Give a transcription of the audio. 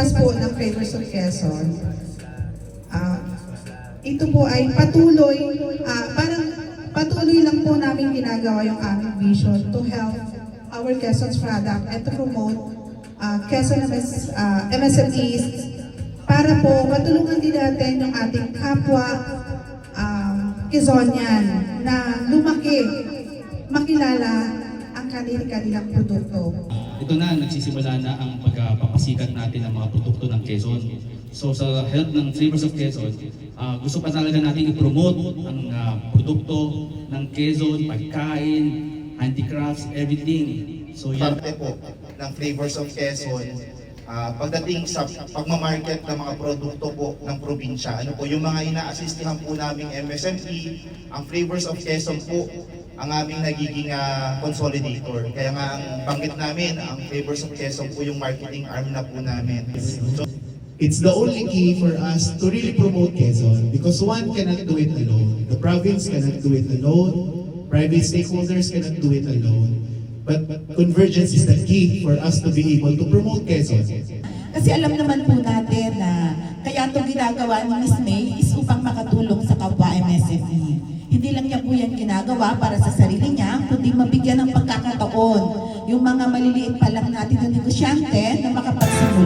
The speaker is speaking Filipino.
purpose po ng Flavors of Quezon, ito po ay parang patuloy lang po namin ginagawa yung aming vision to help our Quezon's product and to promote Quezon MSMEs para po matulungan din natin yung ating kapwa Quezonian na lumaki, makilala ang kanilang produkto. Ito na, nagsisimula na ang pagpapasikat natin ng mga produkto ng Quezon. So sa help ng Flavors of Quezon, gusto pa talaga natin i-promote ang produkto ng Quezon, pagkain, handicrafts, everything. So yan. Parte po ng Flavors of Quezon, pagdating sa pagmamarket ng mga produkto po ng probinsya, ano po, yung mga ina-assistihan po naming MSME, ang Flavors of Quezon po, ang aming nagiging consolidator. Kaya nga ang banggit namin, ang Flavors of Quezon po yung marketing arm na po namin. So, it's the only key for us to really promote Quezon because one cannot do it alone. The province cannot do it alone. Private stakeholders cannot do it alone. But convergence is the key for us to be able to promote Quezon. Kasi alam naman po natin na kaya ito ginagawa ni Ms. May is upang makatulong sa kapwa MSME. Hindi lang niya po yan ginagawa para sa sarili niya, kundi mabigyan ng pagkakataon yung mga maliliit pa lang natin na negosyante na makapagsimula